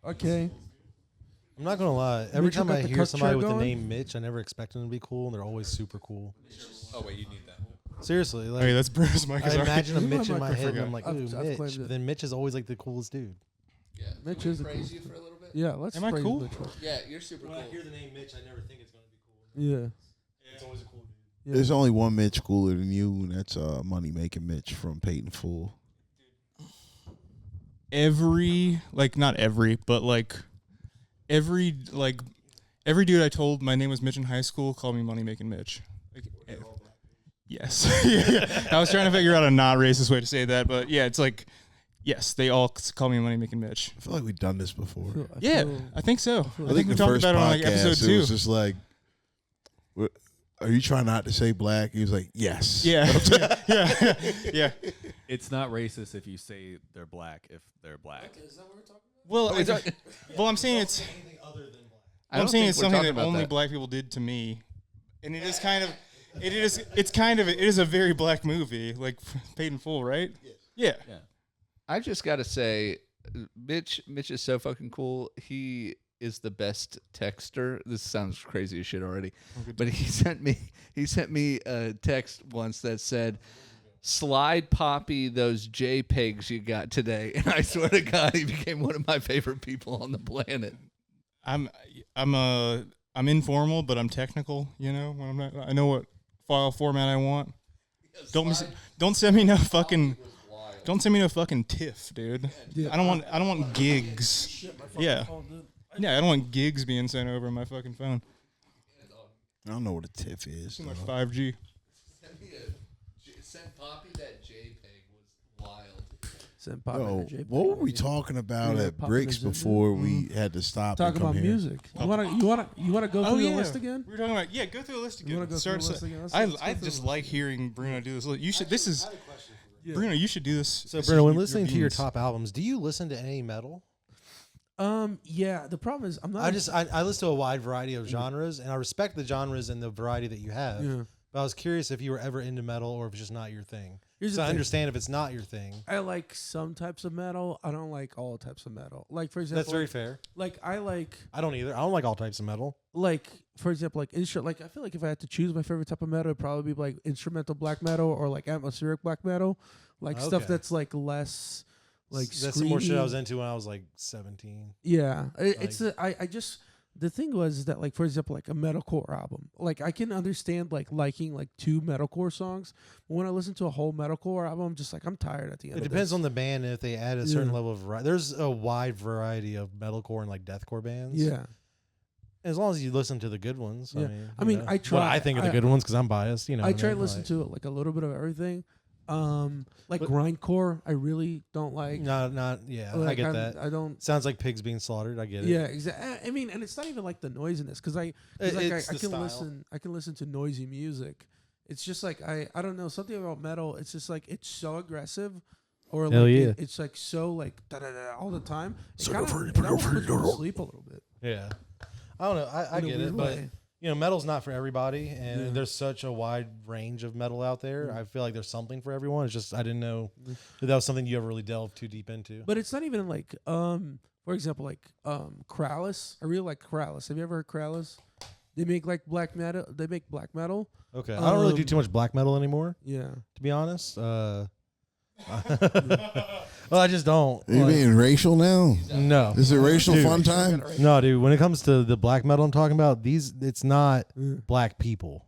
Okay. I'm not gonna lie. Every Mitchell time got I the hear cuck somebody chair with the going? name Mitch, I never expect them to be cool, and they're always super cool. Oh wait, you need that. Seriously, like Hey, that's Bruno's mic. I imagine a My Mitch in mic, my I head, and forgot. I'm like, I've ooh, claimed Mitch. it. But then Mitch is always like the coolest dude. Yeah. Mitch Can is we a praise cool- you for a little bit? Yeah, let's Am I praise cool? Mitchell. Yeah, you're super cool. the name Mitch, I never think it's gonna be cool. Yeah. It's always a cool dude. Yeah. There's only one Mitch cooler than you, and that's Money Making Mitch from Paid in Full. Not every, but every dude I told my name was Mitch in high school called me Money Making Mitch. Yes. Yeah. I was trying to figure out a not racist way to say that, but yeah, it's like, yes, they all call me Money Making Mitch. I feel like we've done this before. I think so. I think we the talked first about it on like podcast, episode it 2. was just like, are you trying not to say black? He was like, yes. Yeah. Yeah. It's not racist if you say they're black if they're black. Is that what we're talking about? Well, I'm saying it's. I'm saying it's something that only black people did to me, and it is kind of. It is a very black movie, like Paid in Full, right? Yes. Yeah. I just got to say, Mitch is so fucking cool. He is the best texter. This sounds crazy as shit already, but he sent me a text once that said, "Slide Poppy those JPEGs you got today," and I swear to God, he became one of my favorite people on the planet. I'm informal, but I'm technical. You know, when I'm not, I know what file format I want. Don't send me no fucking. Don't send me no fucking TIFF, dude. Yeah. I don't want gigs. Yeah. Yeah, I don't want gigs being sent over my fucking phone. I don't know what a TIFF is. Like 5G. Send Poppy that JPEG was wild. Send Pop Yo, and JPEG. what were we talking about Yeah, at Pop Bricks and JPEG. before we had to stop Talk and come about here? music. You wanna go through the list again? We were talking about go through the list again. You wanna go through the list again? Let's I go through just the like list. hearing Bruno do this. You should. This is Bruno. You should do this. So, this Bruno, is when your listening to your beans. top albums, do you listen to any metal? Yeah. The problem is I'm not. I listen to a wide variety of genres, and I respect the genres and the variety that you have. Yeah. But I was curious if you were ever into metal or if it's just not your thing. Here's So the I thing. understand if it's not your thing. I like some types of metal. I don't like all types of metal. Like for example, That's very fair. like I like I don't either. I don't like all types of metal. like for example like like I feel like if I had to choose my favorite type of metal, it'd probably be like instrumental black metal or like atmospheric black metal, like stuff Okay. that's like less like That's some more shit I screamy. was into when I was like 17. Yeah, it's I just the thing was that like for example like a metalcore album, like I can understand like liking like 2 metalcore songs, but when I listen to a whole metalcore album, I'm just like I'm tired at the end. It of depends this. on the band and if they add a certain level of variety. There's a wide variety of metalcore and like deathcore bands. Yeah, As long as you listen to the good ones. Yeah. I mean, I what try. I think of the good ones because I'm biased. You know, I what try to mean? listen Like, to like a little bit of everything. Like But- grindcore, I really don't like. Not yeah. I Like, get that. I don't. Sounds like pigs being slaughtered. I get it. Yeah, exactly. I mean, and it's not even like the noisiness because I It's I the can style. listen. I can listen to noisy music. It's just like I don't know something about metal. It's just like it's so aggressive, or Hell like yeah. it's like so like da da da all the time. It So kinda- go for it, it go almost for it, puts me to go. sleep a little bit. Yeah. I don't know. I In a get weird it, but way. you know, metal's not for everybody, and Yeah. there's such a wide range of metal out there. Mm. I feel like there's something for everyone. It's just I didn't know that was something you ever really delved too deep into. But it's not even like for example like KHALID'S. I really like KHALID'S. Have you ever heard KHALID'S? They make like black metal. They make black metal. Okay, I don't really do Um, too much black metal anymore, Yeah. to be honest. Well, I just don't. Are you Like, being racial now? no, Is it racial Dude. fun time? no, dude. When it comes to the black metal I'm talking about, it's not black people.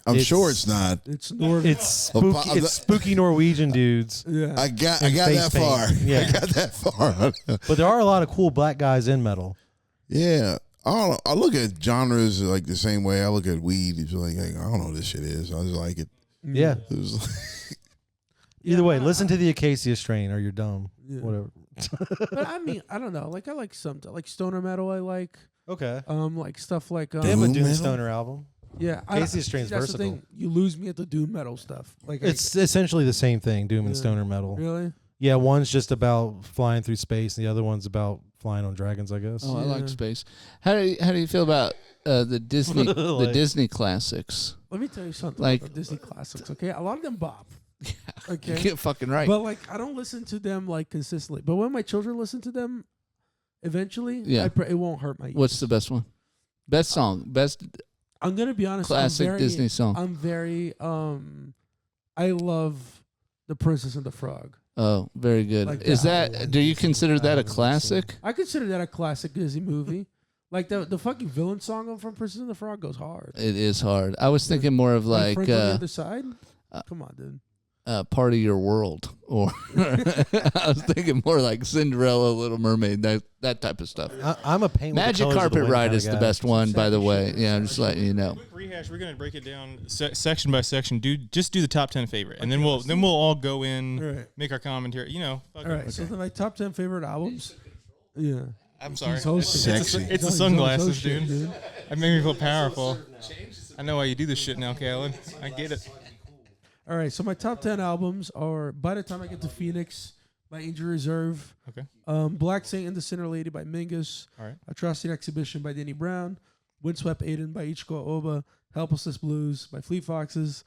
I'm It's- sure it's not. It's Nordic. It's spooky Norwegian dudes. Yeah. I got And face that paint. far. Yeah. I got that far. But there are a lot of cool black guys in metal. Yeah. I look at genres like the same way I look at weed. It's like, hey, I don't know what this shit is. I just like it. Yeah. It was Either way, listen to the Acacia strain or you're dumb. Yeah. Whatever. But I mean, I don't know. Like I like some like stoner metal. I like Okay. like stuff like They have a Doom Doom metal? Stoner album. yeah. Acacia strain's that's versatile. The thing. You lose me at the doom metal stuff. Like It's essentially the same thing, Doom and Yeah. Stoner metal. really Yeah, one's just about flying through space, and the other one's about flying on dragons, I guess. Oh, I like space. How do you feel about the Disney the Disney classics? Let me tell you something Like- about Disney classics. Okay, a lot of them bop. Okay, You're fucking right. but like I don't listen to them like consistently. But when my children listen to them, eventually, Yeah. it won't hurt my ears. What's the best one? Best song, best I'm gonna be honest. classic Disney song. I'm very I love The Princess and the Frog. Oh, very good. Like Is that. that? Do you consider that a classic? I consider that a classic Disney movie. Like the fucking villain song from Princess and the Frog goes hard. It is hard. I was thinking more of like Friends on the Other Side. Come on, dude. Part of Your World, or I was thinking more like Cinderella, Little Mermaid, that type of stuff. I'm a paint. Magic Carpet Ride is the best one, by the way. Yeah, I'm just letting you know. Quick rehash. We're gonna break it down section by section. Just do the top 10 favorite, and then we'll all go in, Right. make our commentary. You know. All right. So then my top 10 favorite albums. Yeah. I'm sorry. He's hosting. Sexy. It's the He's sunglasses, hosting, dude. That made me feel powerful. I know why you do this shit now, Khalid. I get it. All right. So my top 10 albums are By the Time I Get to Phoenix by Angel Reserve. Okay. Black Saint and the Sinner Lady by Mingus. All right. Atrocity and Exhibition by Danny Brown. Windswept Aiden by Ichiko Oba. Helplessness Blues by Fleet Foxes.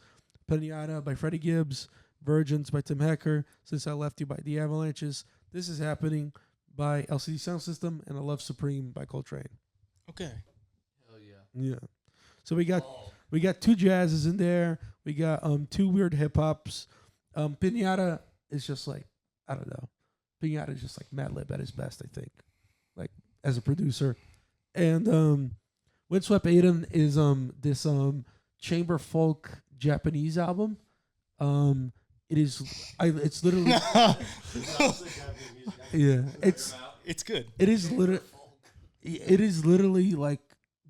Pinata by Freddie Gibbs. Virgins by Tim Hecker. Since I Left You by The Avalanches. This Is Happening by LCD Sound System. And I Love Supreme by Coltrane. Okay. Yeah. So we got two jazzes in there. We got two weird hip hops. Pinata is just like, I don't know. Pinata is just like Madlib at his best, I think. Like as a producer. And Windswept Aiden is this chamber folk Japanese album. It's literally yeah. It's good. It is literally like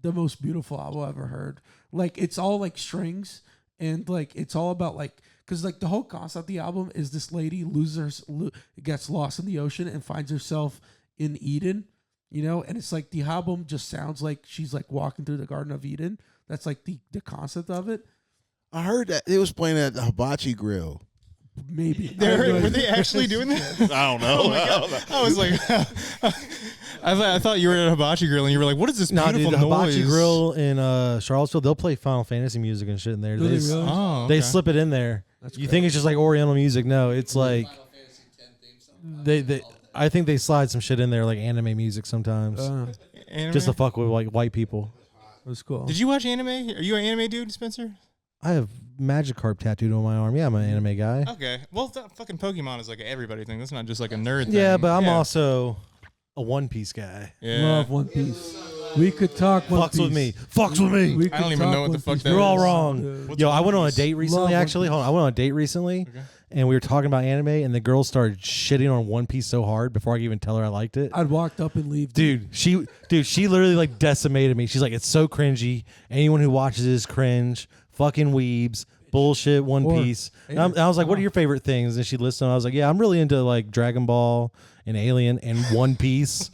the most beautiful album I've ever heard. Like it's all like strings and like it's all about like because like the whole concept of the album is this lady gets lost in the ocean and finds herself in Eden, you know, and it's like the album just sounds like she's like walking through the Garden of Eden. That's like the concept of it. I heard that it was playing at the Hibachi Grill. Maybe Were they actually doing that? I don't know. I was like, I thought you were at a hibachi grill and you were like, what is this No, beautiful dude, the noise? Hibachi Grill in Charlottesville, they'll play Final Fantasy music and shit in there. Do they really? Oh, They okay. slip it in there. That's You great. think it's just like Oriental music? No, it's like they. I think they slide some shit in there like anime music sometimes, Anime? just to fuck with like white people. It was cool. Did you watch anime? Are you an anime dude, Spencer? I have Magikarp tattooed on my arm. Yeah, I'm an anime guy. Okay. Well, fucking Pokemon is like an everybody thing. That's not just like a nerd thing. Yeah, but I'm also a One Piece guy. Yeah. Love One Piece. We could talk One Fucks Piece. with me. Fucks with me. We I don't could even talk know what the One fuck Piece. that You're all is. wrong. What's Yo, One I went on a Piece? date recently. Love One Actually, hold on. I went on a date recently, Okay. and we were talking about anime, and the girl started shitting on One Piece so hard before I could even tell her I liked it. I'd walked up and leave. Dude, she literally like decimated me. She's like, it's so cringy. Anyone who watches it is cringe. Fucking weebs. Bullshit. One Or- Piece. And I was like, what are your favorite things? And she listed them. I was like, yeah, I'm really into like Dragon Ball and Alien and One Piece.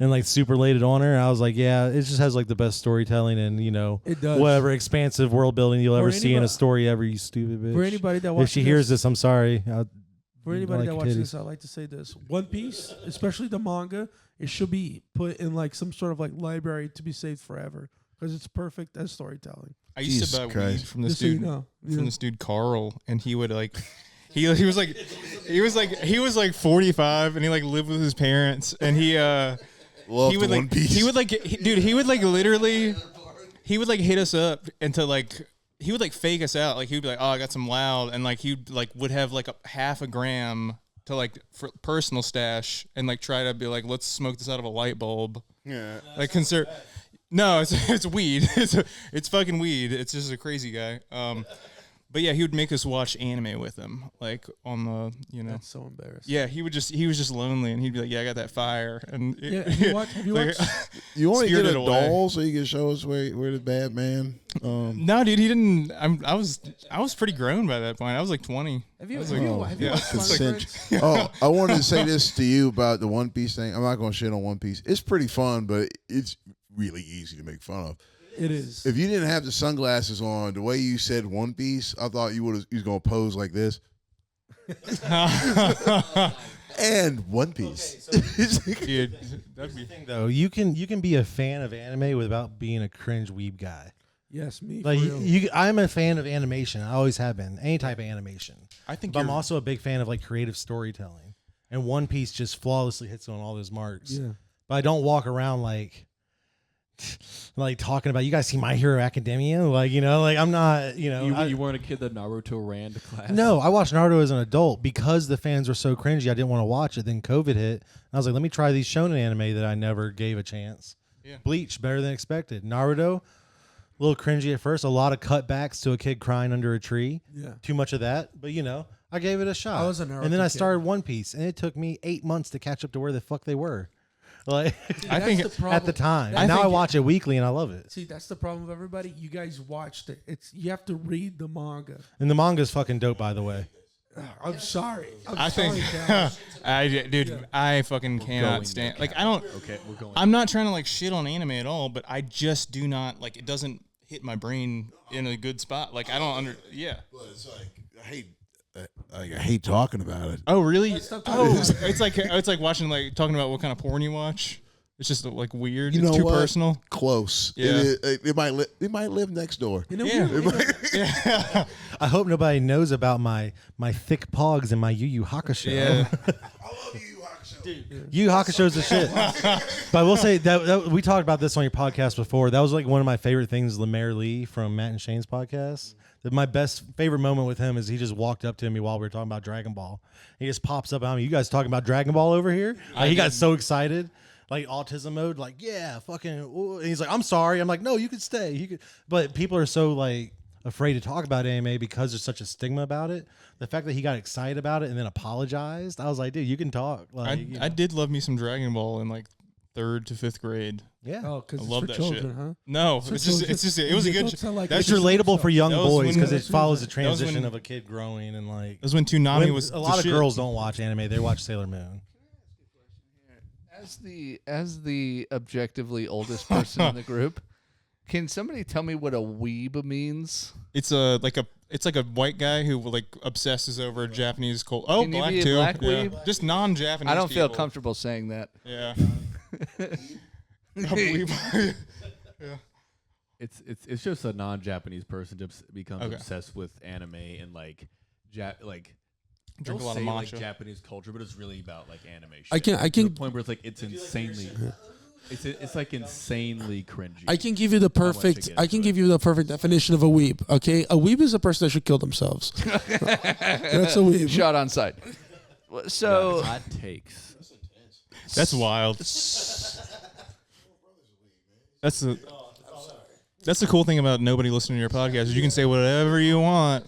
And like super laid it on her. And I was like, yeah, it just has like the best storytelling and It does. whatever expansive world building you'll ever see in a anybody- story ever. You stupid bitch. For anybody that if watches she hears this, I'm sorry. For anybody like that your watches titties. this, I'd like to say this: One Piece, especially the manga, it should be put in like some sort of like library to be saved forever because it's perfect as storytelling. I used Jesus to buy weed Christ. from this Just so you dude. know. From Yeah. this dude Carl, and he would like, he was like 45, and he like lived with his parents, and he Love would One like Piece. he would like dude he would like literally he would like hit us up into like he would like fake us out, like he would be like, oh, I got some loud, and like he would have like a half a gram to like for personal stash and like try to be like, let's smoke this out of a light bulb. Yeah. Like conserve. No, it's weed. It's fucking weed. It's just a crazy guy. But yeah, he would make us watch anime with him, like on the That's so embarrassing. Yeah, he was just lonely, and he'd be like, yeah, I got that fire, and Yeah, have you watched? You want to get a Spirited Away. doll so you can show us where the bad man. No, dude, he didn't. I was pretty grown by that point. I was like 20. Have you, I was have like, you, have you yeah. watched Consent. Final Friends? Oh, I wanted to say this to you about the One Piece thing. I'm not going to shit on One Piece. It's pretty fun, but it's really easy to make fun of. It is. If you didn't have the sunglasses on, the way you said One Piece, I thought you was going to pose like this. And One Piece. Dude, that'd be thing though. You can be a fan of anime without being a cringe weeb guy. Yes, me. Like for real. I'm a fan of animation. I always have been. Any type of animation. I think But I'm also a big fan of like creative storytelling. And One Piece just flawlessly hits on all those marks. Yeah. But I don't walk around like talking about, you guys see My Hero Academia? Like, like I'm not, You weren't a kid that Naruto ran to class? No, I watched Naruto as an adult because the fans were so cringy. I didn't want to watch it. Then COVID hit. And I was like, let me try these shonen anime that I never gave a chance. Yeah. Bleach, better than expected. Naruto, a little cringy at first. A lot of cutbacks to a kid crying under a tree. Yeah. Too much of that. But, I gave it a shot. I was a Naruto and then I kid. started One Piece. And it took me 8 months to catch up to where the fuck they were. Like, I think That's the problem. at the time. I And now think- I watch it weekly and I love it. See, that's the problem with everybody. You guys watched it. You have to read the manga. And the manga's fucking dope, by the way. I'm sorry. I think, I fucking cannot going stand. there, Like, I don't. Okay, we're going. I'm not trying to like shit on anime at all, but I just do not like. It doesn't hit my brain in a good spot. Like, I don't Yeah. But it's like I hate talking about it. Oh really? stop talking about it's like watching talking about what kind of porn you watch. It's just like weird. You It's know too what? personal. Close. Yeah. It might live next door. Yeah. I hope nobody knows about my thick pogs and my Yu Yu Hakusho. Yeah. I love you, Hakusho. Yu Yu Hakusho's the shit. But I will say that we talked about this on your podcast before. That was like one of my favorite things, Lemaire Lee from Matt and Shane's podcast. My favorite moment with him is he just walked up to me while we were talking about Dragon Ball. He just pops up on me. You guys talking about Dragon Ball over here? Like, he got so excited, like autism mode. Like, yeah, fucking. Ooh. And he's like, I'm sorry. I'm like, no, you could stay. You could. But people are so like afraid to talk about anime because there's such a stigma about it. The fact that he got excited about it and then apologized, I was like, dude, you can talk. Like, I did love me some Dragon Ball in like 3rd to 5th grade. yeah. Oh, because I it's love for that children, shit. huh? No, For it's just children. it was a You good. don't sound like that's It's just- relatable for young that was boys when- because it follows the that was when- transition of a kid growing and like. That was when Toonami When- was a lot the of shit. girls don't watch anime; they watch Sailor Moon. As the objectively oldest person in the group, can somebody tell me what a weeb means? It's like a white guy who like obsesses over Japanese culture. Oh, Can you black be a too. black Yeah. weeb? Just non-Japanese. I don't feel people. comfortable saying that. Yeah. A weeb. It's just a non-Japanese person becomes Okay. obsessed with anime and like Drink a they'll lot of say like matcha. Japanese culture, but it's really about like animation. I To the can point where it's like it's insanely, it's like insanely cringy. I can give you the perfect. I can give you the perfect definition of a weeb. Okay, a weeb is a person that should kill themselves. That's a weeb. Shot on sight. So hot takes. That's wild. That's the cool thing about nobody listening to your podcast is you can say whatever you want.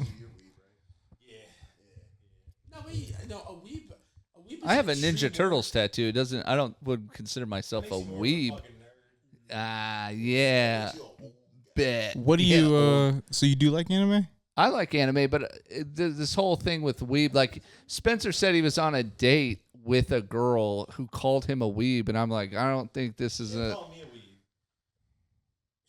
I have a Ninja Turtles tattoo. It doesn't. I don't would consider myself a weeb. Yeah. Bet. What do you? So you do like anime? I like anime, but this whole thing with weeb, like Spencer said, he was on a date with a girl who called him a weeb, and I'm like, I don't think this is a.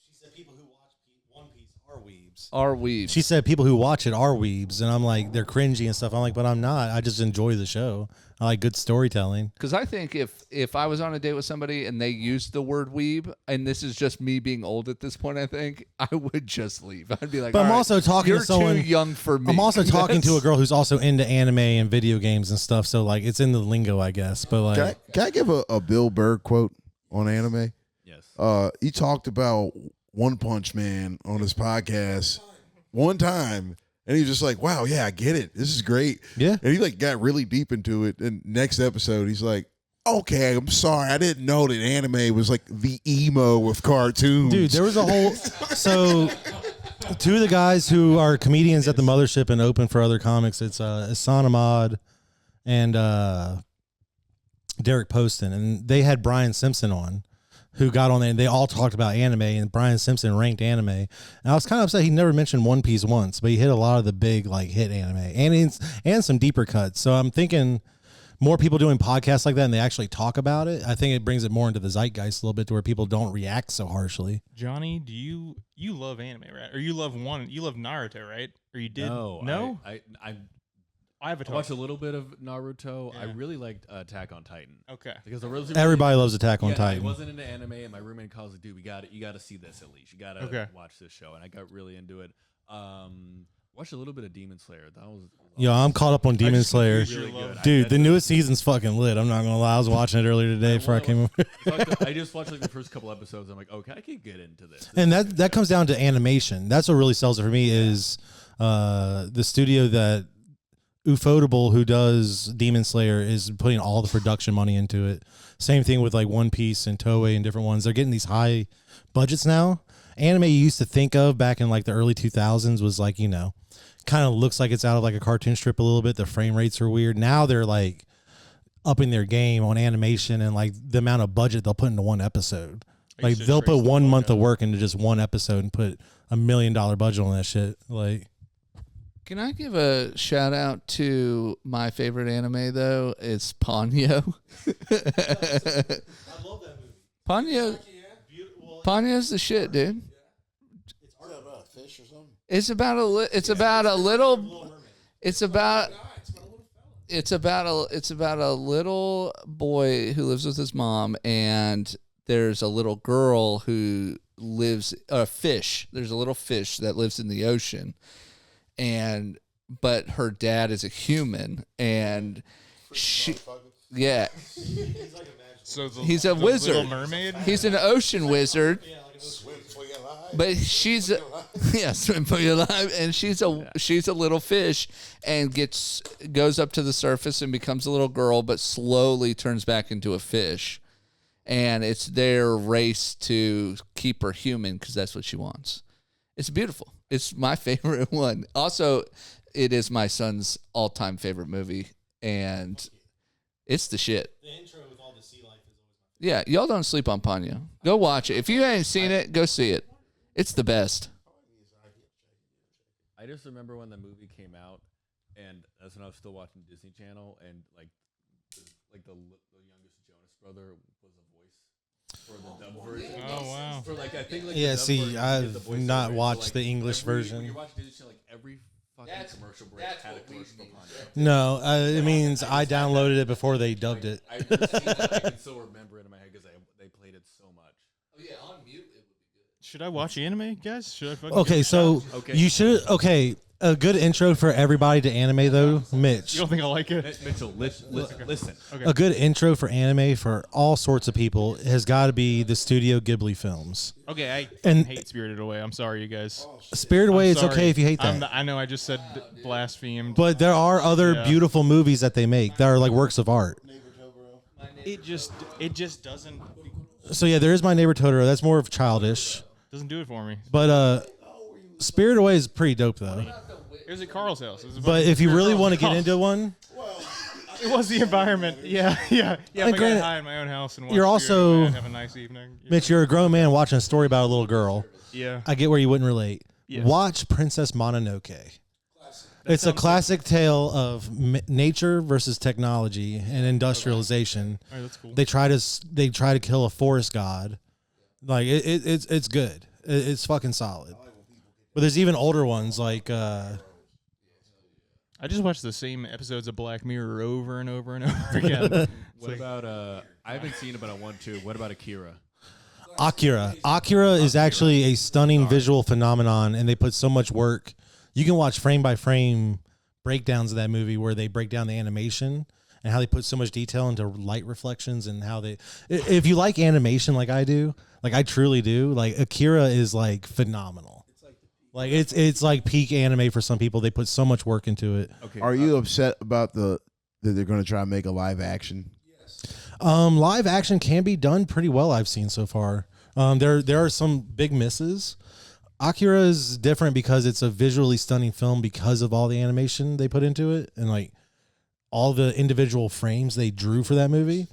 She said people who watch One Piece are weebs. Are weebs. She said people who watch it are weebs, and I'm like, they're cringy and stuff. I'm like, but I'm not. I just enjoy the show. I like good storytelling. Because I think if I was on a date with somebody and they used the word weeb, and this is just me being old at this point, I think I would just leave. I'd be like, But all I'm right, also talking you're to someone too young for me. I'm also talking to a That's- girl who's also into anime and video games and stuff. So like, it's in the lingo, I guess. But like, Can I give a Bill Burr quote on anime? Yes. He talked about One Punch Man on his podcast one time, and he was just like, "Wow, yeah, I get it. This is great." Yeah. And he like got really deep into it. And next episode, he's like, "Okay, I'm sorry, I didn't know that anime was like the emo of cartoons." dude, there was a whole. So, two of the guys who are comedians at the Mothership and open for other comics, it's Hassan Ahmad and Derek Poston, and they had Brian Simpson on, who got on there, and they all talked about anime, and Brian Simpson ranked anime. And I was kind of upset he never mentioned One Piece once, but he hit a lot of the big like hit anime and some deeper cuts. So I'm thinking more people doing podcasts like that and they actually talk about it. I think it brings it more into the zeitgeist a little bit to where people don't react so harshly. Johnny, do you love anime, right? Or you love Naruto, right? Or you did? No. No. I watched a little bit of Naruto. Yeah. I really liked Attack on Titan. Okay. Because Everybody loves Attack on Titan. I wasn't into anime, and my roommate in college was like, dude, you got to see this at least. You got to watch this show, and I got really into it. Watched a little bit of Demon Slayer. That was Yo, I'm caught up on Demon Slayer. really good. Dude, the newest season's fucking lit. I'm not gonna lie. I was watching it earlier today before I came over. I just watched like the first couple episodes. I'm like, okay, I can get into this. And that comes down to animation. That's what really sells it for me is the studio that Ufotable, who does Demon Slayer, is putting all the production money into it. Same thing with like One Piece and Toei and different ones. They're getting these high budgets now. Anime you used to think of back in like the early 2000s was like, kind of looks like it's out of like a cartoon strip a little bit. The frame rates are weird. Now they're like upping their game on animation and like the amount of budget they'll put into one episode. Like they'll put 1 month of work into just one episode and put $1 million budget on that shit. Like, can I give a shout out to my favorite anime though? It's Ponyo. I love that movie. Ponyo's the shit, dude. It's about a fish or something. It's about a little. It's about a little boy who lives with his mom, and there's a little girl who lives a fish. There's a little fish that lives in the ocean, but her dad is a human, and yeah. So He's a wizard. Little Mermaid. He's an ocean wizard. But she's swim for your life, and she's a little fish, and goes up to the surface and becomes a little girl, but slowly turns back into a fish, and it's their race to keep her human because that's what she wants. It's beautiful. It's my favorite one. Also, it is my son's all-time favorite movie, and it's the shit. The intro with all the sea life is always Yeah, y'all don't sleep on Ponyo. Go watch it. If you ain't seen it, go see it. It's the best. I just remember when the movie came out, and that's when I was still watching Disney Channel, and like the youngest Jonas brother was a voice for the dub version. Oh wow! For like I think like yeah, the dub see, version, I've the voiceover not is, watched like, the English version. When you watch Disney Channel, like every fucking commercial break had a commercial for Ponyo. No, it means I downloaded it before they dubbed it. I've just seen that. I can still remember it in my head because they played it so much. Oh yeah, on mute it would be good. Should I watch anime, guys? Should I fucking Okay, give it a so shot? Okay. you should. Okay, a good intro for everybody to anime though, Mitch. You don't think I like it? Mitchell, listen. Okay. A good intro for anime for all sorts of people has got to be the Studio Ghibli films. Okay, I And- hate Spirited Away. I'm sorry, you guys. Spirited Away, I'm it's sorry. okay if you hate that. I know I just said blasphemed. But there are other Yeah. beautiful movies that they make that are like works of art. it just doesn't So yeah, there is My Neighbor Totoro. That's more of childish. do it for me. But Spirited Away is pretty dope though. It was at Carl's house. It was But if you really want to get house. into one, It was the environment. Yeah. If I granted, got high in my own house and watched you're Spirited also- Away, I'd have a nice evening. Mitch, you're a grown man watching a story about a little girl. Yeah. I get where you wouldn't relate. Yes. Watch Princess Mononoke. It's a classic tale of nature versus technology and industrialization. All right, that's cool. They try to kill a forest god. Like it's good. It's fucking solid. But there's even older ones like I just watched the same episodes of Black Mirror over and over and over again. What about I haven't seen it, but I want to. What about Akira? Akira. Akira is actually a stunning visual phenomenon, and they put so much work. You can watch frame by frame breakdowns of that movie where they break down the animation and how they put so much detail into light reflections and how they. If you like animation like I do, like I truly do, like Akira is like phenomenal. Like it's like peak anime for some people. They put so much work into it. Okay. Are you upset about that they're going to try and make a live action? Live action can be done pretty well. I've seen so far. There are some big misses. Akira is different because it's a visually stunning film because of all the animation they put into it and like all the individual frames they drew for that movie.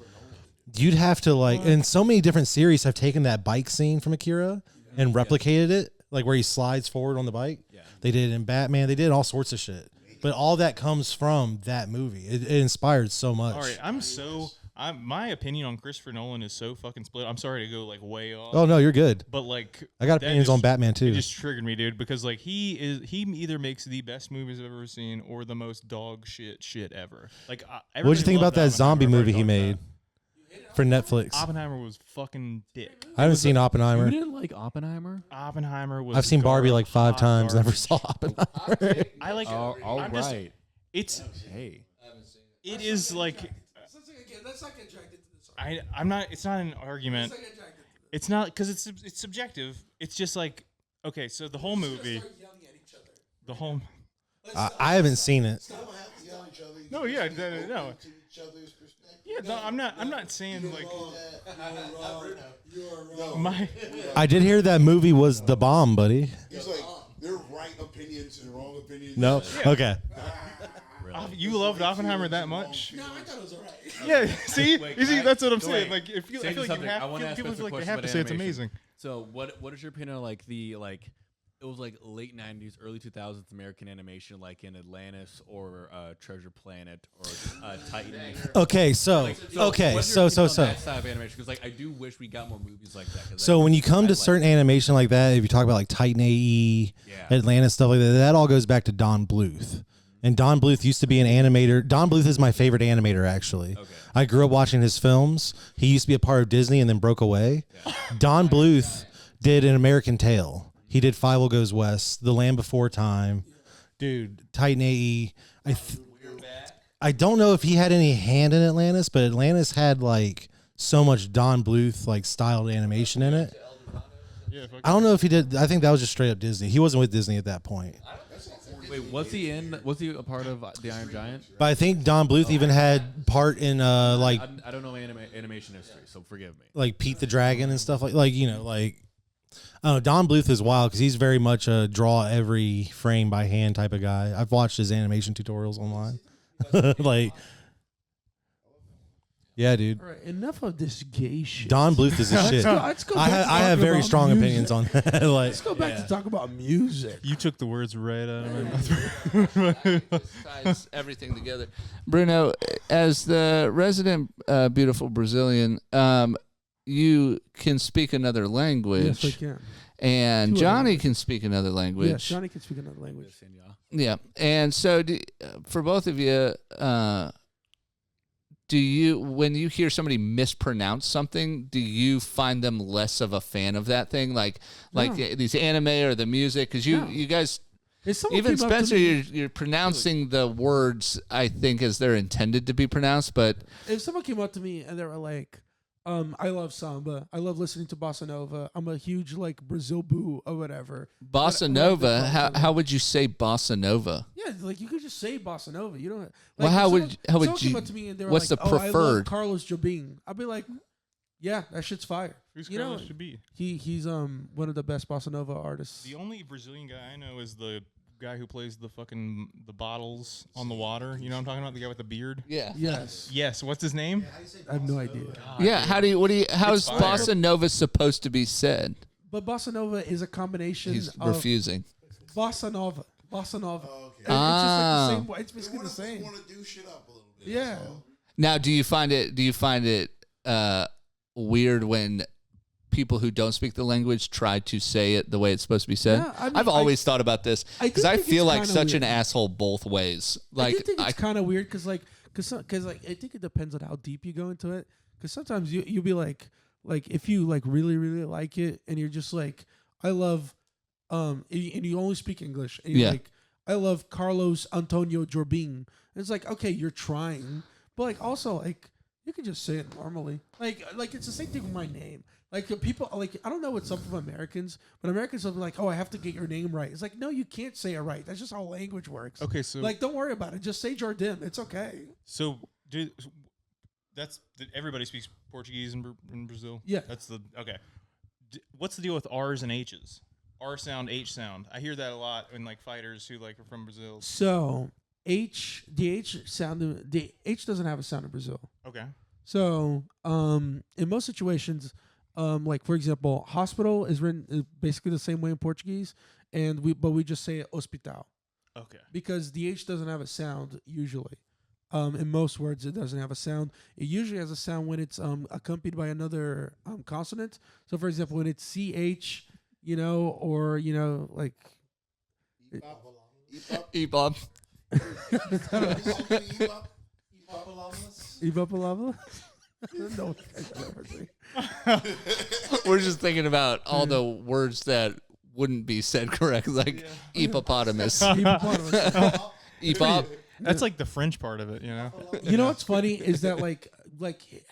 You'd have to like, and so many different series have taken that bike scene from Akira and replicated it, like where he slides forward on the bike. Yeah. They did it in Batman. They did all sorts of shit. But all that comes from that movie. It inspired so much. All right, I'm so my opinion on Christopher Nolan is so fucking split. I'm sorry to go like way off. Oh no, you're good. But like, I got opinions on Batman too. It just triggered me, dude, because like he either makes the best movies I've ever seen or the most dog shit ever. Like, what'd you think about that zombie movie he made for Netflix? Oppenheimer was fucking dick. I haven't seen Oppenheimer. You didn't like Oppenheimer? Oppenheimer was. I've seen Barbie like 5 times. Never saw Oppenheimer. I like. All I'm right. It's. Hey. It is like. Let's not get dragged into this. I'm not. It's not an argument. Let's not get dragged into this. It's not because it's subjective. It's just like, okay, so the whole movie, the whole. I haven't seen it. No, yeah, no. Yeah, no, I'm not saying like. I did hear that movie was the bomb, buddy. He's like, there are right opinions and wrong opinions. No. Okay. You loved Oppenheimer that much? No, I thought it was alright. Yeah. See, you see, that's what I'm saying. wait. Like, if you, I Same feel like you subject. I wanna have ask people a feel like they question have to about say it's animation. amazing. So what is your opinion on like the like it was like late 90s, early 2000s American animation like in Atlantis or Treasure Planet or Titan? Okay, so What's your opinion on that side of animation? Because like I do wish we got more movies like that. 'Cause So when you come to certain animation like that, if you talk about like Titan AE, Atlantis, stuff like that, that all goes back to Don Bluth. And Don Bluth used to be an animator. Don Bluth is my favorite animator, actually. Okay. I grew up watching his films. He used to be a part of Disney and then broke away. Yeah. Don Bluth did An American Tail. He did Five Will Goes West, The Land Before Time. Dude, Titan AE. I don't know if he had any hand in Atlantis, but Atlantis had like so much Don Bluth like styled animation in it. I don't know if he did. I think that was just straight up Disney. He wasn't with Disney at that point. Wait, was he a part of the Iron Giant? But I think Don Bluth even had part in like I don't know animation history, so forgive me. like Pete the Dragon and stuff like you know like I don't know. Don Bluth is wild because he's very much a draw every frame by hand type of guy. I've watched his animation tutorials online. Like, yeah, dude. All right, enough of this gay shit. Don Bluth is a shit. Let's go I back to have talking very about strong music. opinions on that. Like, Let's go back to talk about music. You took the words right out of my mouth. Ties everything together. Bruno, as the resident beautiful Brazilian, you can speak another language. Yes, we can. And Johnny can speak another language. Yes, Johnny can speak another language. Yeah. And so for both of you, do you, when you hear somebody mispronounce something, do you find them less of a fan of that thing? Like these anime or the music? Because you guys, even Spencer, you're pronouncing the words, I think, as they're intended to be pronounced. But if someone came up to me and they were like, I love samba. I love listening to bossa nova. I'm a huge like Brazil boo or whatever. Bossa Nova, how would you say bossa nova? Yeah, like you could just say bossa nova. You don't. Like, Well, how would someone you? came up to me and they were What's like, the I love preferred? Carlos Jobim. I'd be like, yeah, that shit's fire. Who's You know, Carlos should be? He's one of the best bossa nova artists. The only Brazilian guy I know is the guy who plays the bottles on the water. You know what I'm talking about? The guy with the beard? Yeah. Yes. Yes. What's his name? I have no idea. Yeah. How's fire. bossa nova supposed to be said? But bossa nova is a combination He's of refusing. bossa nova. Bossa nova. Okay. It's just like the same. They It's basically the same. want to do shit up a little bit. Yeah. that's all. Now, do you find it weird when people who don't speak the language try to say it the way it's supposed to be said? Yeah, I mean, I've always thought about this I do because I think feel it's like kinda such an weird. asshole both ways. I Like do think it's kind of weird because like I think it depends on how deep you go into it. Because sometimes you'll be like if you like really really like it and you're just like I love and you only speak English and you're like I love Carlos Antonio Jobim. And it's like okay you're trying but like also like you can just say it normally like it's the same thing with my name. Like people, like I don't know what's up with Americans, but Americans will be like, "Oh, I have to get your name right." It's like, no, you can't say it right. That's just how language works. Okay, so like, don't worry about it. Just say Jardim. It's okay. So, everybody speaks Portuguese in Brazil? Yeah. That's the okay. What's the deal with R's and H's? R sound, H sound. I hear that a lot in like fighters who like are from Brazil. So the H doesn't have a sound in Brazil. Okay. So in most situations, like for example, hospital is written basically the same way in Portuguese, but we just say hospital. Okay. Because the H doesn't have a sound usually. In most words, it doesn't have a sound. It usually has a sound when it's accompanied by another consonant. So, for example, when it's ch, or like E-Bob. Evapalava. No, We're just thinking about all the words that wouldn't be said correctly, like hippopotamus. E-Bob. That's like the French part of it, You know what's funny is that like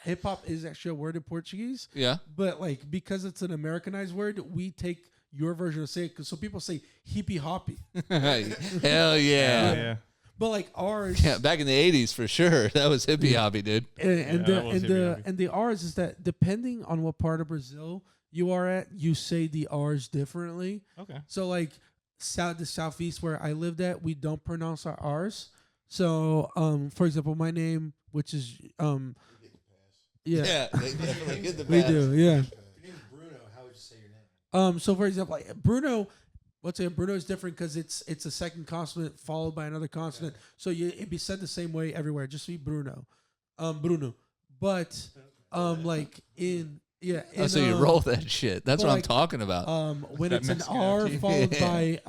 hip hop is actually a word in Portuguese. Yeah. But like because it's an Americanized word, we take your version of say it. So people say hippie hoppy. Hell yeah. Yeah. But like ours, Yeah, back in the 80s for sure. That was hippie hobby, dude. and that was hippie hoppy. the R's is that depending on what part of Brazil you are at, you say the R's differently. Okay. So like the southeast where I lived at, we don't pronounce our R's. So for example, my name, which is Yeah, they definitely get the we pass. do, yeah. Your name's Bruno. How would you say your name? So for example, like Bruno, let's say Bruno is different because it's a second consonant followed by another consonant. So it'd be said the same way everywhere. Just be Bruno, Bruno. But like in So you roll that shit. That's what I'm like, talking about. when That it's an Mexican R OT. followed by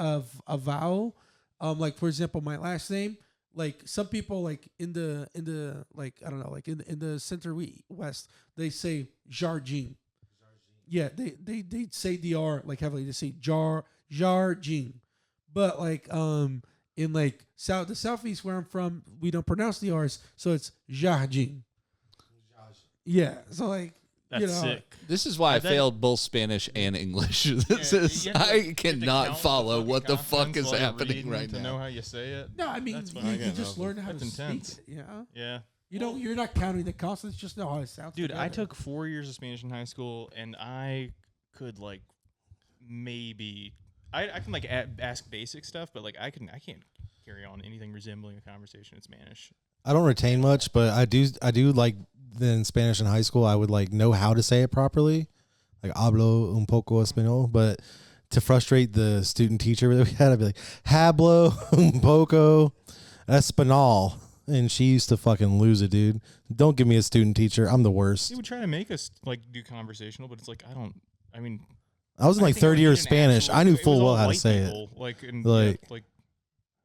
a vowel, like for example, my last name. Like some people, like in the like I don't know, like in the center west, they say Jardim. Yeah, they say the R like heavily. They say Jardim, but like in like the southeast where I'm from, we don't pronounce the R's, so it's Jardim. Yeah, so like That's sick. This is why I that- failed both Spanish and English. This is You have to- I you have to cannot count follow the what the fuck consonants is while you're happening reading right to now. know how you say it. No, I mean That's you, fine. you just learn how to That's speak intense. it. Yeah, Yeah. you're not counting the consonants, just know how it sounds. Dude, I together. took 4 years of Spanish in high school, and I could like maybe I can like ask basic stuff, but like I can't carry on anything resembling a conversation in Spanish. I don't retain much, but I do like in Spanish in high school. I would like know how to say it properly, like hablo un poco español. But to frustrate the student teacher that we had, I'd be like hablo un poco español, and she used to fucking lose it, dude. Don't give me a student teacher. I'm the worst. They would try to make us like do conversational, but it's like I mean, I was in like think third I year of needed an Spanish. actual- I knew it was full all well how to white say it. people, like and Like- like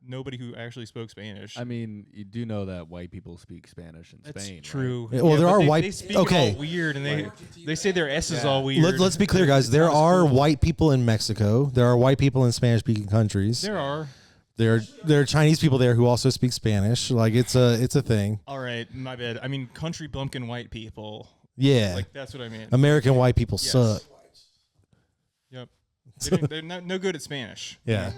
nobody who actually spoke Spanish. I mean, you do know that white people speak Spanish in That's Spain. true. Yeah, well, there but are they, white- They speak okay. it all weird, and they say their S is all weird. Let's be clear, guys. It's There not as are cool. white people in Mexico. There are white people in Spanish-speaking countries. There are. There are Chinese people there who also speak Spanish. Like it's a thing. All right, my bad. I mean, country bumpkin white people. Yeah, Like that's what I mean. American white people Yes. suck. Yep. They're no good at Spanish. Yeah.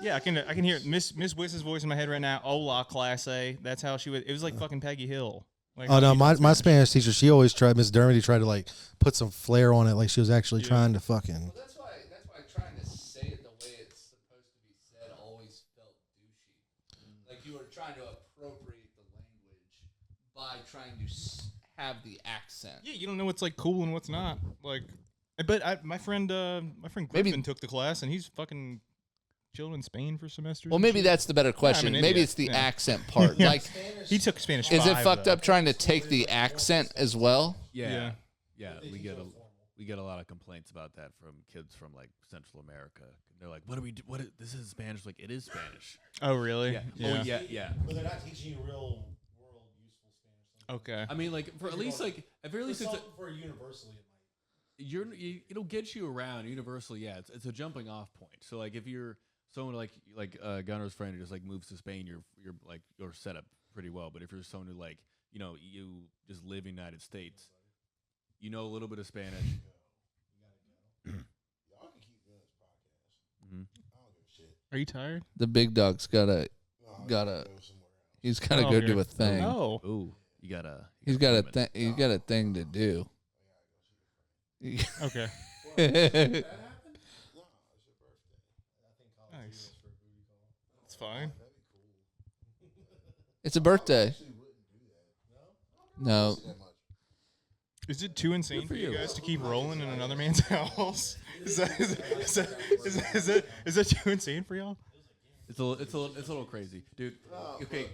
Yeah, I can hear Miss Wiss's voice in my head right now. Hola, class A. That's how she was. It was like fucking Peggy Hill. Like Oh how no, she my did Spanish teacher, she always tried. Miss Dermody tried to like put some flair on it, like she was actually trying to fucking. That's why trying to say it the way it's supposed to be said always felt douchey. Like you were trying to appropriate the language by trying to have the accent. Yeah, you don't know what's like cool and what's not. Like, but my friend Griffin took the class, and he's fucking chilled in Spain for semesters. Well, and maybe shit. that's the better question. an Maybe idiot. it's the Yeah. accent part. Yeah. Like, He took Spanish. is it 5, fucked though. up trying to take the accent as well? Yeah. Yeah. Yeah, we get a lot of complaints about that from kids from like Central America. They're like, "What do we do? This is Spanish." Like, it is Spanish. Oh, really? Yeah. Oh, yeah. But they're not teaching you real world useful Spanish. Okay. I mean, like for at least like at very least For universally, it it'll get you around universally. Yeah, it's a jumping off point. So like if you're someone like Gunner's friend who just like moves to Spain, you're set up pretty well. But if you're someone who like you just live in the United States, you know a little bit of Spanish. Y'all can keep doing this podcast. Mhm. I don't give a shit. Are you tired? The big dog's gotta. No, Gotta- I'll go somewhere else. He's gotta Oh, go here. do a thing. Oh. Ooh, you gotta. He's got a thing. He's got a thing to do. Okay. No, it's your birthday. Nice. It's fine. It's a birthday. No. Is it too insane for you guys to keep rolling in another man's house? Is that too insane for y'all? It's a little crazy, dude. Okay,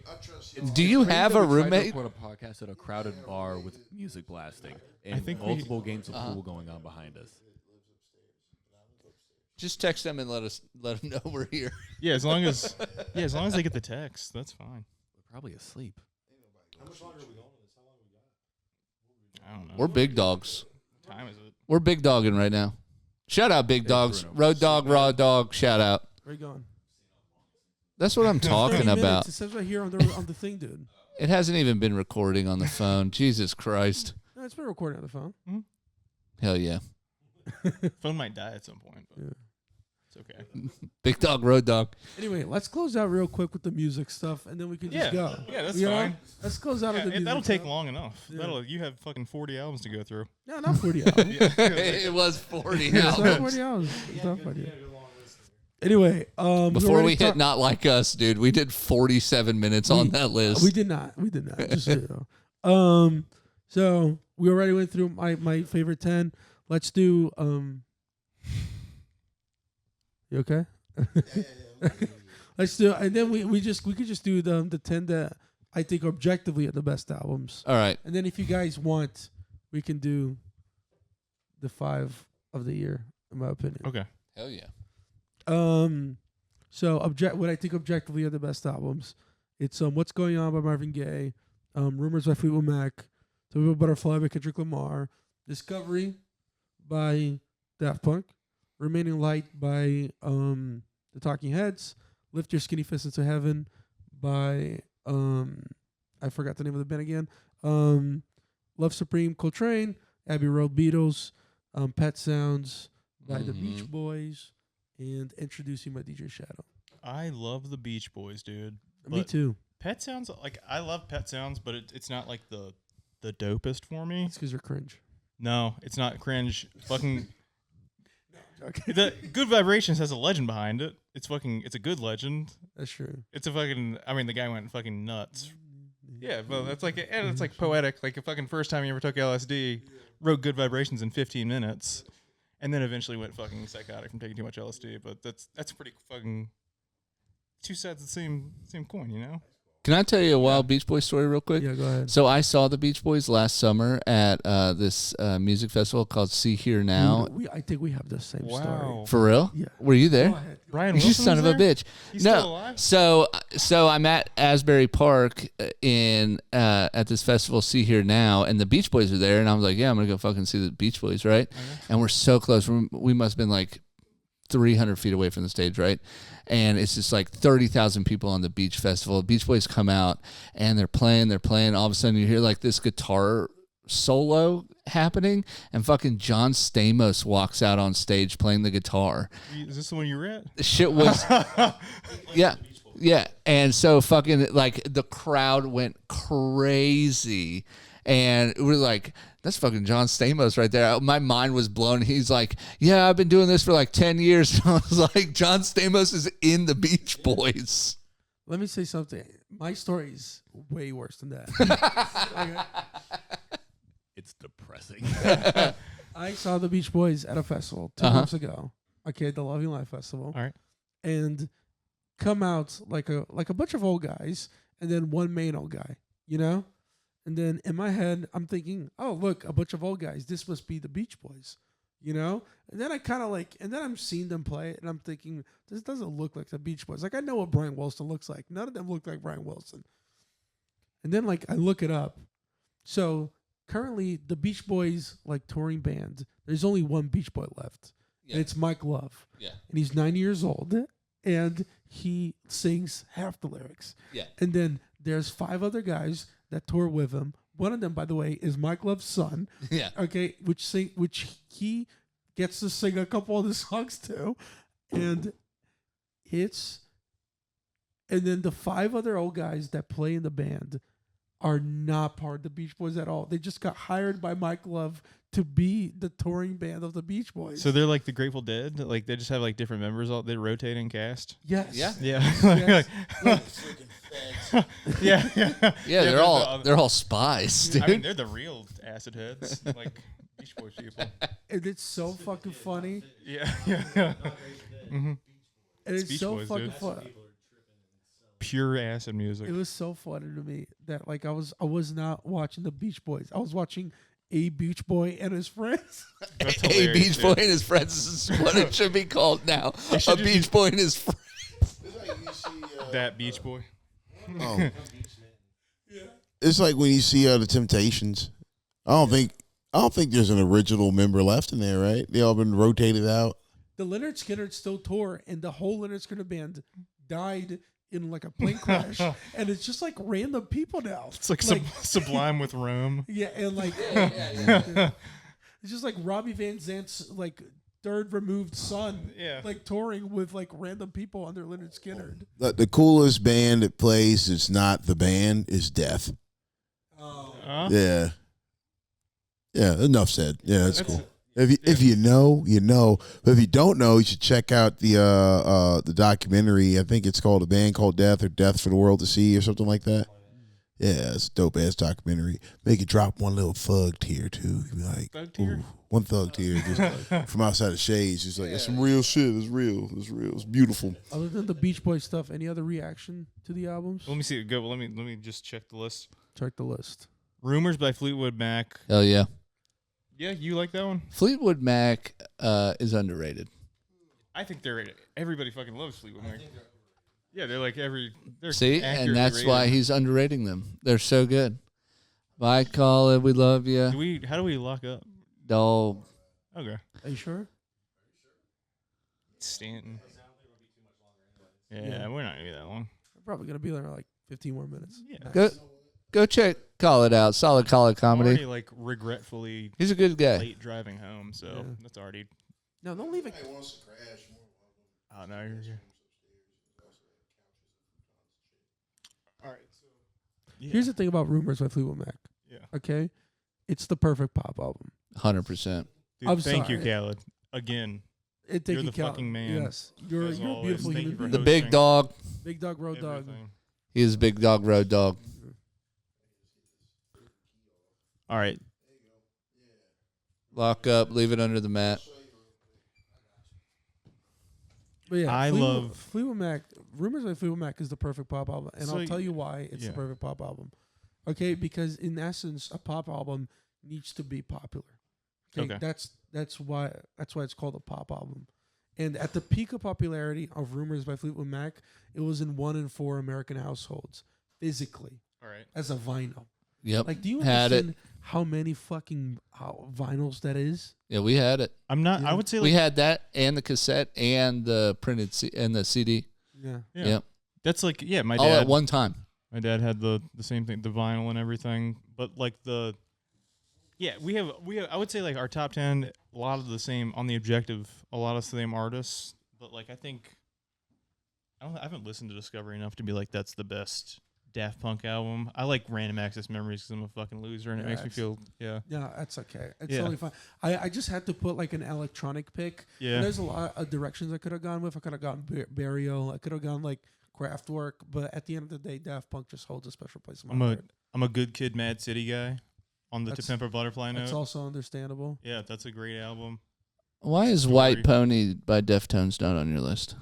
Do you have a roommate? Record a podcast at a crowded bar with music blasting and I think multiple games of pool going on behind us. Just text them and let them know we're here. Yeah, as long as they get the text, that's fine. We're probably asleep. How much longer are we going on this? How long we got? I don't know. We're big dogs. What time is it? We're big dogging right now. Shout out, big dogs. Bruno. Road dog, raw dog. Shout out. Where you going? That's what I'm 30 talking minutes. about. It says right here on the thing, dude. It hasn't even been recording on the phone. Jesus Christ. No, it's been recording on the phone. Hell yeah. Phone might die at some point, but Yeah. it's okay. Big dog, road dog. Anyway, let's close out real quick with the music stuff, and then we can just go. Yeah, that's You know? fine. Let's close out with the music. That'll take stuff. long enough. Yeah. You have fucking 40 albums to go through. No, not 40 hours. It was 40 It's not albums. 40 hours. It's not 40 hours. Anyway, Before we hit Not Like Us, dude, we did 47 minutes on that list. We did not. We did not. Just so you know. So we already went through my favorite 10. Let's do. You okay? Let's do, and then we could just do the 10 that I think objectively are the best albums. All right. And then if you guys want, we can do the 5 of the year, in my opinion. Okay. Hell yeah. So what I think objectively are the best albums. It's What's Going On by Marvin Gaye, Rumors by Fleetwood Mac, To Be a Butterfly by Kendrick Lamar, Discovery by Daft Punk, Remaining Light by the Talking Heads, Lift Your Skinny Fist into Heaven by I forgot the name of the band again. Love Supreme, Coltrane, Abbey Road, Beatles, Pet Sounds by the Beach Boys, and Introducing by DJ Shadow. I love the Beach Boys, dude. Me But too. Pet Sounds, I love Pet Sounds, but it's not like the dopest for me. It's because you're cringe. No, it's not cringe. Fucking Okay. the Good Vibrations has a legend behind it. It's a good legend. That's true. It's a fucking. I mean, the guy went fucking nuts. Yeah, well, that's like it's like poetic. Like the fucking first time he ever took LSD, wrote Good Vibrations in 15 minutes, and then eventually went fucking psychotic from taking too much LSD. But that's pretty fucking two sides of the same coin, you know. Can I tell you a wild Beach Boys story real quick? Yeah, go ahead. So I saw the Beach Boys last summer at this music festival called See Here Now. I think we have the same story. For real? Yeah. Were you there? Go ahead. Brian You Wilson son of was a there? bitch. He's No. still alive? So I'm at Asbury Park at this festival, See Here Now, and the Beach Boys are there, and I was like, yeah, I'm gonna go fucking see the Beach Boys, right? And we're so close. We must have been like 300 feet away from the stage, right? And it's just like 30,000 people on the beach festival. Beach Boys come out and they're playing. All of a sudden you hear like this guitar solo happening, and fucking John Stamos walks out on stage playing the guitar. Is this the one you were at? The shit was, yeah. And so fucking like the crowd went crazy, and we're like, that's fucking John Stamos right there. My mind was blown. He's like, yeah, I've been doing this for like 10 years. And I was like, John Stamos is in the Beach Boys. Let me say something. My story is way worse than that. Okay. It's depressing. I saw the Beach Boys at a festival 2 months ago. Okay, at the Loving Life Festival. All right. And come out like a bunch of old guys, and then one main old guy, you know? And then in my head, I'm thinking, oh, look, a bunch of old guys. This must be the Beach Boys, you know? And then I kind of and then I'm seeing them play, and I'm thinking, this doesn't look like the Beach Boys. Like, I know what Brian Wilson looks like. None of them look like Brian Wilson. And then, I look it up. So currently, the Beach Boys, touring band, there's only one Beach Boy left. Yeah. And it's Mike Love. Yeah. And he's 9 years old, and he sings half the lyrics. Yeah. And then there's 5 other guys that tour with him. One of them, by the way, is Mike Love's son. Yeah. Okay, which he gets to sing a couple of the songs too. And then the 5 other old guys that play in the band are not part of the Beach Boys at all. They just got hired by Mike Love to be the touring band of the Beach Boys. So they're like the Grateful Dead. Like they just have different members. They rotating cast. Yes. Yeah. Yeah. Yes. Yeah. Yeah, they're all spies, dude. I mean, they're the real acid heads, like Beach Boys people. And it's so fucking funny. Yeah. And it's Beach so Boys, fucking dude. funny. pure acid music. It was so funny to me that like I was not watching the Beach Boys. I was watching a Beach Boy and his friends. That's A hilarious, Beach dude. Boy and his friends is what it should be called now. A Beach Boy and his friends. That Beach Boy. Oh. It's like when you see the Temptations. I don't think there's an original member left in there, right? They all been rotated out. The Leonard Skinner still tour, and the whole Leonard Skinner band died in like a plane crash, and it's just like random people now. It's like, Sublime with Rome. Yeah, and like it's just like Robbie Van Zant's like third removed son, like touring with like random people under Leonard Skinner. The coolest band that plays that's not the band is Death. Yeah. Yeah, enough said. Yeah, that's cool. If you know, you know. But if you don't know, you should check out the documentary. I think it's called A Band Called Death or Death for the World to See or something like that. Yeah, it's a dope ass documentary. Make you drop one little thug tear too. You be like, Thug tear? one thug tear just from outside the shades. It's like it's some real shit. It's real. It's real. It's beautiful. Other than the Beach Boys stuff, any other reaction to the albums? Let me see. Go. Let me just check the list. Check the list. Rumors by Fleetwood Mac. Hell yeah. Yeah, you like that one? Fleetwood Mac is underrated. I think everybody fucking loves Fleetwood Mac. Yeah, they're like they're See, and accurately that's rated. why he's underrating them. They're so good. By call it, we love you. How do we lock up? Dog. Okay. Are you sure? Stanton. Yeah, we're not gonna be that long. We're probably gonna be there in like 15 more minutes. Yeah. Go check Call It Out. Solid Call It I'm already comedy. like regretfully He's a good guy. late driving home, so that's already. No, don't leave it. Oh no, you're here. All right. So. Yeah. Here's the thing about Rumors by Fleetwood Mac. Yeah. Okay, it's the perfect pop album. 100%. Dude, I'm thank you, sorry. Khalid. Again. Thank You're you, the fucking man. Yes, you're As a always. beautiful Thank you human for being. The hosting. big dog. Big dog, road dog. Everything. He is big dog, road dog. All right. Lock up, leave it under the mat. But yeah, I love- Fleetwood Mac. Rumors by Fleetwood Mac is the perfect pop album, and So I'll tell you why it's the yeah. perfect pop album. Okay, because in essence, a pop album needs to be popular. Okay. That's why it's called a pop album. And at the peak of popularity of Rumors by Fleetwood Mac, it was in 1 in 4 American households physically All right. as a vinyl. Yep. Like, do you Had it. understand how many fucking vinyls that is? Yeah, we had it. I'm not. I would say We like had that and the cassette and the printed and the CD. Yeah. yeah. Yep. That's like my All dad. at one time. My dad had the same thing, the vinyl and everything. But like we have I would say like our top 10, a lot of the same on the objective, a lot of the same artists. But like I think I haven't listened to Discovery enough to be like that's the best Daft Punk album. I like Random Access Memories because I'm a fucking loser and it makes me feel Yeah, that's okay. It's Yeah. totally fine. I just had to put like an electronic pick. Yeah. And there's a lot of directions I could have gone with. I could have gone Burial. I could have gone like Kraftwerk. But at the end of the day, Daft Punk just holds a special place in my heart. I'm a Good Kid, Mad City guy on the To That's- Pimp a Butterfly That's note. also understandable. Yeah, that's a great album. Why is Story. White Pony by Deftones not on your list?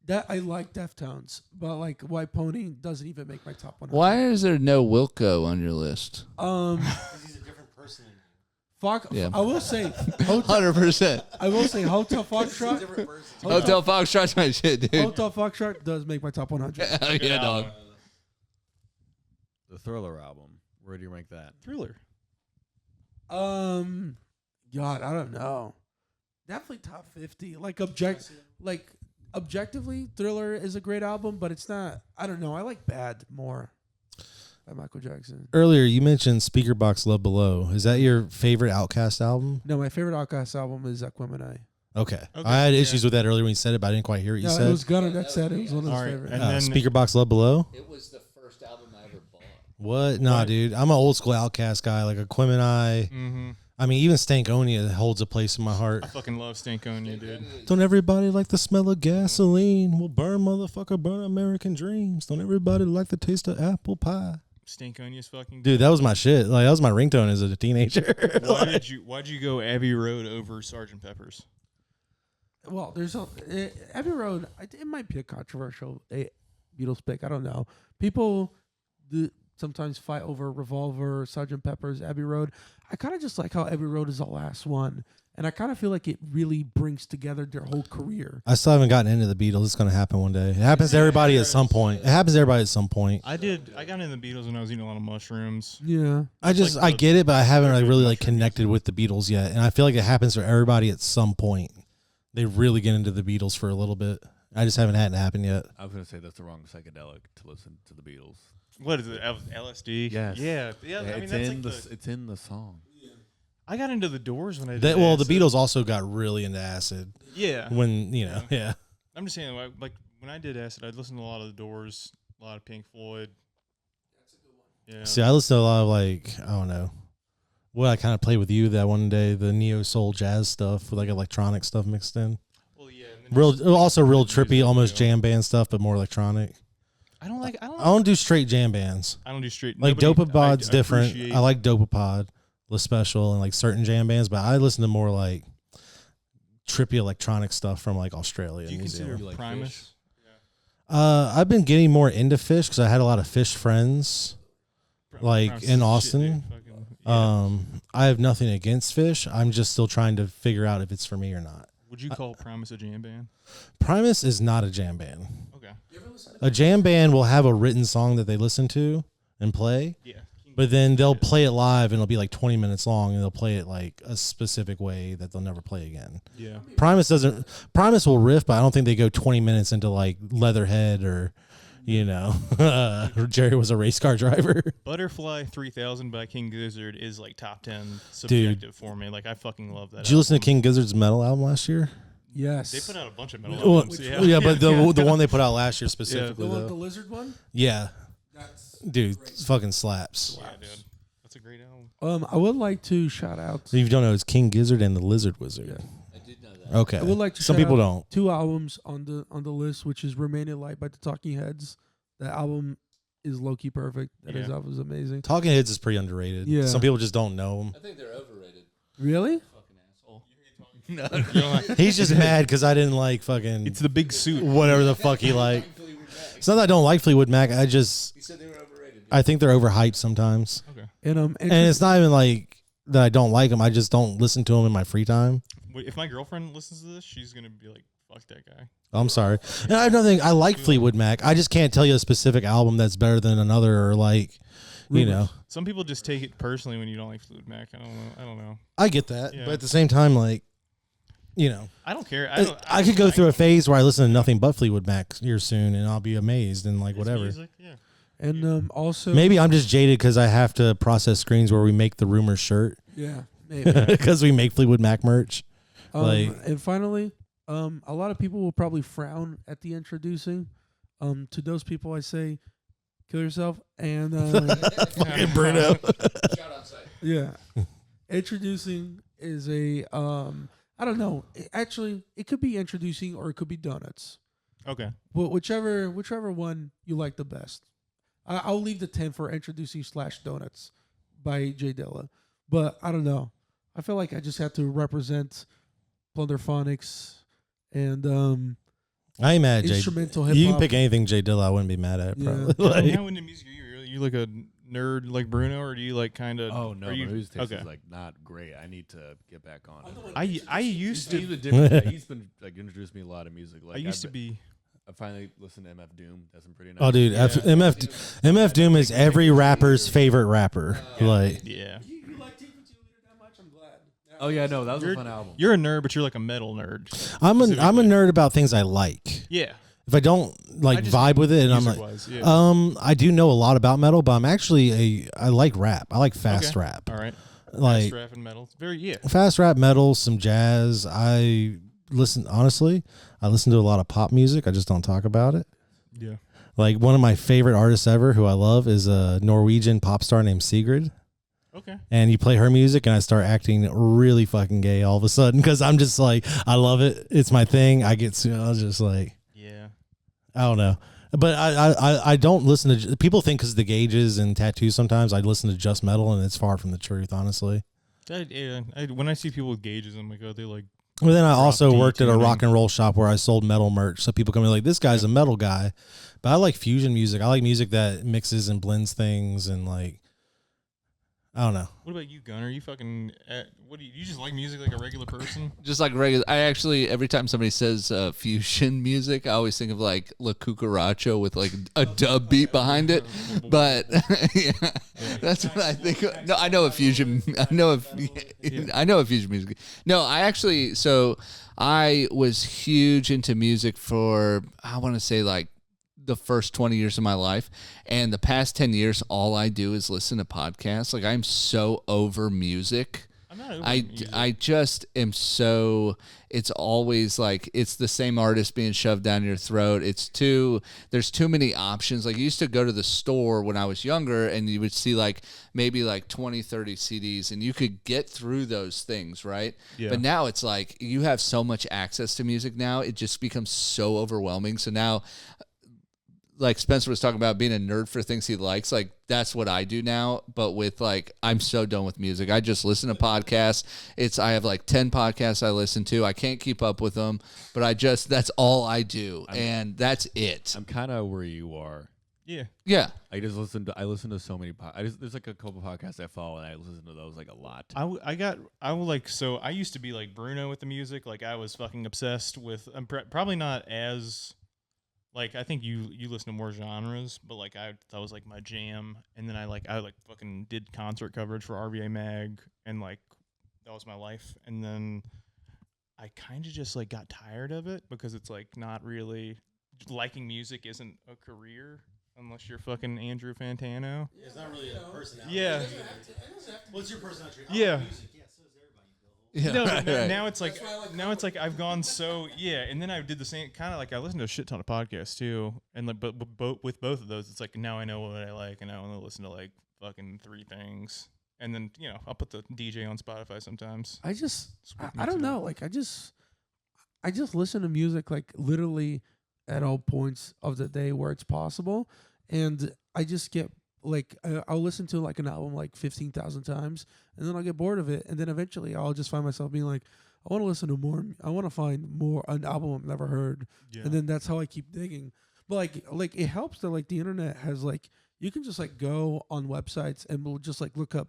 That I like Deftones, but like White Pony doesn't even make my top 100. Why is there no Wilco on your list? He's a different person. Fuck. Yeah. I will say Hotel 100%. Foxtrot. Hotel Foxtrot's my shit, dude. Hotel Foxtrot does make my top 100. Hell yeah, dog. The Thriller album. Where do you rank that? Thriller. God, I don't know. Definitely top 50. Objectively, Thriller is a great album, but it's not. I don't know. I like Bad more by Michael Jackson. Earlier, you mentioned Speaker Box Love Below. Is that your favorite Outkast album? No, my favorite Outkast album is Aquemini. Okay. I had issues with that earlier when you said it, but I didn't quite hear what you No, said. it was Gunner that said it. It was one of his All right, favorites. and then Speaker Box Love Below? It was the first album I ever bought. What? Nah, dude. I'm an old school Outkast guy, like Aquemini. Mm-hmm. I mean, even Stankonia holds a place in my heart. I fucking love Stankonia, dude. Don't everybody like the smell of gasoline? We'll burn, motherfucker, burn American dreams. Don't everybody like the taste of apple pie? Stankonia's fucking Dude, that was my shit. Like, that was my ringtone as a teenager. Why'd you go Abbey Road over Sgt. Pepper's? Well, there's Abbey Road. It might be a controversial Beatles pick. I don't know. People sometimes fight over Revolver, Sgt. Pepper's, Abbey Road. I kind of just like how Abbey Road is the last one. And I kind of feel like it really brings together their whole career. I still haven't gotten into the Beatles. It's going to happen one day. It happens to everybody at some point. It happens to everybody at some point. I got into the Beatles when I was eating a lot of mushrooms. Yeah. I get it, but I haven't really like connected with the Beatles yet. And I feel like it happens for everybody at some point. They really get into the Beatles for a little bit. I just haven't had it happen yet. I was going to say that's the wrong psychedelic to listen to the Beatles. What is it? LSD? Yes. Yeah. I mean, that's it's in the song. I got into the Doors when I did Well, acid. the Beatles also got really into acid. Yeah. When, yeah. I'm just saying, like when I did acid, I'd listen to a lot of the Doors, a lot of Pink Floyd. That's a good one. Yeah. See, I listen to a lot of like, I don't know. What I kind of played with you that one day, the neo soul jazz stuff with like electronic stuff mixed in. Well, yeah. Real trippy, almost jam band stuff, but more electronic. I don't do straight jam bands. I don't do straight. Like Dopapod's different. appreciate- I like Dopapod, La Special, and like certain jam bands, but I listen to more like trippy electronic stuff from like Australia. Do you and New consider Zealand. You like Primus? Fish? I've been getting more into Fish because I had a lot of Fish friends, like Primus in is Austin. shit, dude. Fucking- yeah. I have nothing against Fish. I'm just still trying to figure out if it's for me or not. Would you call Primus a jam band? Primus is not a jam band. Okay. A jam band will have a written song that they listen to and play, Yeah. but then they'll play it live and it'll be like 20 minutes long, and they'll play it like a specific way that they'll never play again. Yeah. Primus will riff, but I don't think they go 20 minutes into like Leatherhead or, or Jerry was a race car driver. Butterfly 3000 by King Gizzard is like top 10 subjective for me. Like I fucking love that. Did you listen to album. King Gizzard's metal album last year? Yes. They put out a bunch of metal Well, albums. yeah, but the one they put out last year specifically, The though. lizard one? Yeah, That's dude, fucking slaps. Yeah, dude. That's a great album. I would like to shout out. If you don't know, it's King Gizzard and the Lizard Wizard. I did know that. Okay. I would like to Some shout people out don't. 2 albums on the list, which is Remain in Light by the Talking Heads. That album is low key perfect. That Yeah. album is amazing. Talking Heads is pretty underrated. Yeah. Some people just don't know him. I think they're overrated. Really? Fucking asshole. You know, like, He's just mad because I didn't like fucking it's the big suit. whatever the fuck he like. It's not that I don't like Fleetwood Mac. He said they were overrated. I think they're overhyped sometimes. Okay. And It's not even like that I don't like them. I just don't listen to them in my free time. Wait, if my girlfriend listens to this, she's gonna be like, "Fuck that guy." I'm sorry. And I have nothing. I like Fleetwood Mac. I just can't tell you a specific album that's better than another, or like, Some people just take it personally when you don't like Fleetwood Mac. I don't know. I get that, Yeah. but at the same time, like, I don't care. I could go through a phase where I listen to nothing but Fleetwood Mac here soon, and I'll be amazed and like It's whatever. music, yeah. and also Maybe I'm just jaded because I have to process screens where we make the Rumor shirt yeah, maybe. because we make Fleetwood Mac merch. And finally, a lot of people will probably frown at the introducing. To those people, I say, kill yourself. And Fucking Bruno. Shout out site. yeah, introducing is a I don't know. Actually, it could be introducing or it could be donuts. Okay. But whichever one you like the best. I'll leave the 10 for introducing / donuts by Jay Dilla. But I don't know. I feel like I just have to represent Plunderphonics and I ain't mad at Jay. instrumental hip hop. You can pick anything Jay Dilla. I wouldn't be mad at. Yeah. Probably. Like, How into music are you? Really? You like a nerd like Bruno, or do you like kind of? Oh no, Are you, my music taste okay. is like not great. I need to get back on. I used to. He's been different. He's been like introduced me a lot of music. Like I used to be. I finally listened to MF Doom. That's some pretty nice. oh, dude, MF Doom is every rapper's favorite rapper. Like, Yeah. You like Tape and Cheerleader that much? I'm glad. Oh yeah, no, that was a fun album. You're a nerd, but you're like a metal nerd. I'm a nerd about things I like. Yeah. If I don't like vibe with it, and I'm like, Music-wise, yeah. I do know a lot about metal, but I'm actually I like rap. I like fast Okay. rap. All right. Like Fast rap and metal. It's very fast rap, metal, some jazz. I listen to a lot of pop music. I just don't talk about it. Yeah. Like one of my favorite artists ever, who I love, is a Norwegian pop star named Sigrid. Okay. And you play her music, and I start acting really fucking gay all of a sudden because I'm just like, I love it. It's my thing. I was just like, Yeah. I don't know. But I don't listen to people think because of the gauges and tattoos. Sometimes I listen to just metal, and it's far from the truth, honestly. When I see people with gauges, I'm like, oh, they like. Well, then I also D worked at a tuning. rock and roll shop where I sold metal merch. So people come in like, this guy's a metal guy. But I like fusion music. I like music that mixes and blends things and like, I don't know. What about you, Gunner? You fucking what do you just like music like a regular person? Just like regular. I actually, every time somebody says fusion music, I always think of like La Cucaracho with like a dub beat behind it. But yeah, that's what I think. No, I know a fusion. I know a fusion music. No, I actually. So I was huge into music for, I want to say like the first 20 years of my life, and the past 10 years all I do is listen to podcasts. Like, I'm so over music. I'm not over music. I just am so, it's always like it's the same artist being shoved down your throat. There's too many options. Like, you used to go to the store when I was younger and you would see like maybe like 20, 30 CDs and you could get through those things, right? Yeah. But now it's like you have so much access to music now, it just becomes so overwhelming. So now, like Spencer was talking about being a nerd for things he likes, like that's what I do now. But with like, I'm so done with music. I just listen to podcasts. I have like 10 podcasts I listen to. I can't keep up with them, but that's all I do. And that's it. I'm kind of where you are. Yeah. Yeah. I listen to so many there's like a couple podcasts I follow and I listen to those like a lot. I used to be like Bruno with the music. Like I was fucking obsessed with, I'm probably not as, like, I think you listen to more genres, but like that was like my jam. And then I fucking did concert coverage for RVA Mag, and like that was my life. And then I kind of just like got tired of it because it's like not really, liking music isn't a career unless you're fucking Andrew Fantano. It's not really a personality. Yeah. What's your personality? Yeah. Yeah. No, right, right. now it's like I've gone so and then I did the same kind of like I listened to a shit ton of podcasts too, and like but with both of those, it's like now I know what I like, and I want to listen to like fucking 3 things, and then I'll put the DJ on Spotify sometimes. I don't know, like I just listen to music like literally at all points of the day where it's possible, and I just get like I'll listen to like an album like 15,000 times, and then I'll get bored of it, and then eventually I'll just find myself being like, I want to listen to more. I want to find more an album I've never heard, and then that's how I keep digging. But like it helps that like the internet has like you can just like go on websites and we'll just like look up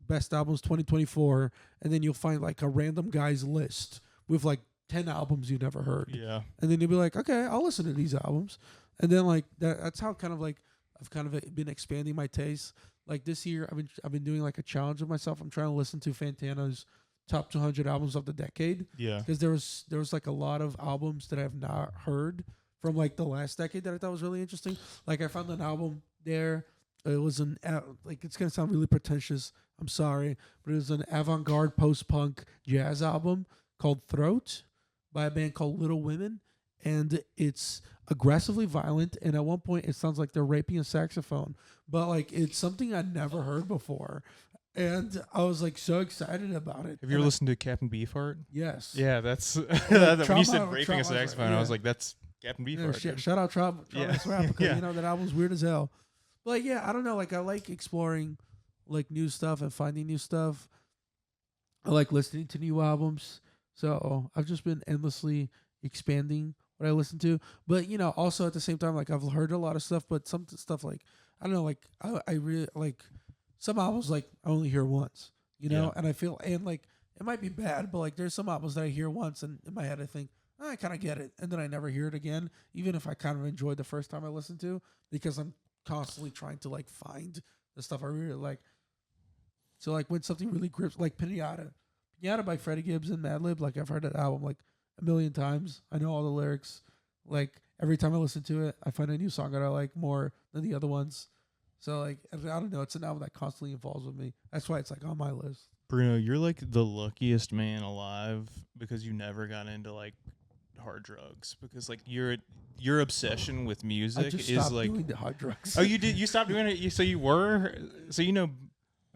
best albums 2024, and then you'll find like a random guy's list with like 10 albums you never heard. Yeah, and then you'll be like, okay, I'll listen to these albums, and then like that's how kind of like I've kind of been expanding my taste. Like this year, I've been doing like a challenge with myself. I'm trying to listen to Fantano's top 200 albums of the decade. Yeah, because there was like a lot of albums that I've not heard from like the last decade that I thought was really interesting. Like I found an album there. It was like it's gonna sound really pretentious. I'm sorry, but it was an avant-garde post-punk jazz album called Throat by a band called Little Women. And it's aggressively violent, and at one point it sounds like they're raping a saxophone, but like it's something I'd never heard before, and I was like so excited about it. Have you ever listened to Captain Beefheart? Yes. Yeah, that's when you said raping Trauma, a saxophone, yeah. I was like, that's Captain Beefheart. Shout out Trauma Rap, because Yeah. that album's weird as hell. But like, yeah, I don't know. Like I like exploring like new stuff and finding new stuff. I like listening to new albums, so I've just been endlessly expanding what I listen to. But also at the same time, like I've heard a lot of stuff, but some stuff like I don't know, like I really like some albums like I only hear once, and I feel, and like it might be bad, but like there's some albums that I hear once and in my head I think I kind of get it, and then I never hear it again, even if I kind of enjoyed the first time I listened to, because I'm constantly trying to like find the stuff I really like. So like when something really grips, like Pinata by Freddie Gibbs and Madlib, like I've heard that album like a million times. I know all the lyrics. Like every time I listen to it, I find a new song that I like more than the other ones. So like I don't know, it's an album that constantly evolves with me. That's why it's like on my list. Bruno, you're like the luckiest man alive because you never got into like hard drugs, because like your obsession with music is like doing the hard drugs. Oh, you did? You stopped doing it?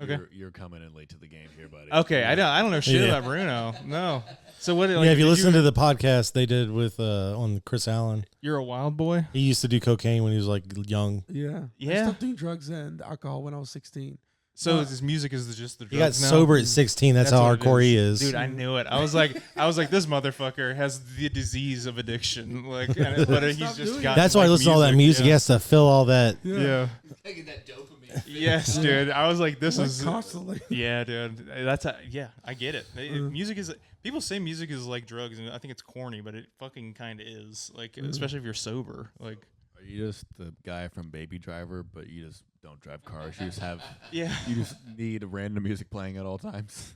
Okay. You're coming in late to the game here, buddy. Okay, I don't know shit about Bruno. No. So what? Like, if you listen to the podcast they did with on Chris Allen, you're a wild boy. he used to do cocaine when he was like young. Yeah. I stopped doing drugs and alcohol when I was 16. So his music is just the drugs He got now? sober at 16. That's how what it hardcore he is. Dude, I knew it. I was like, this motherfucker has the disease of addiction. Like, but he's just got. That's why I listen to all that music. Yeah. He has to fill all that. Yeah. Taking that dopamine. Yes, dude. I was like, this is constantly. Yeah, dude. That's I get it. Music is. People say music is like drugs, and I think it's corny, but it fucking kind of is. Like, especially if you're sober. Like, Are you just the guy from Baby Driver, but you just don't drive cars? You just have. yeah. You just need random music playing at all times.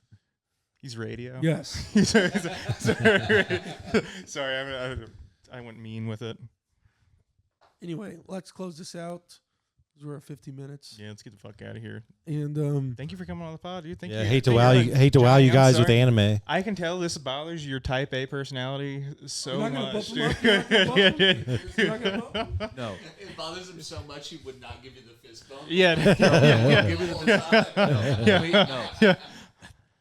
He's radio. Yes. Sorry, I went mean with it. Anyway, let's close this out. 'Cause we're at 50 minutes. Yeah, let's get the fuck out of here. And Thank you for coming on the pod, dude. Thank Yeah, you. hate to Thank wow you. you. Hate to wow Johnny, you I'm guys with sorry. anime. I can tell this bothers your type A personality so You're not gonna much, bump him dude. up? You're not gonna bump him? You're not gonna bump him? No. It bothers him so much he would not give you the fist bump. Yeah. Give me the Wait, no.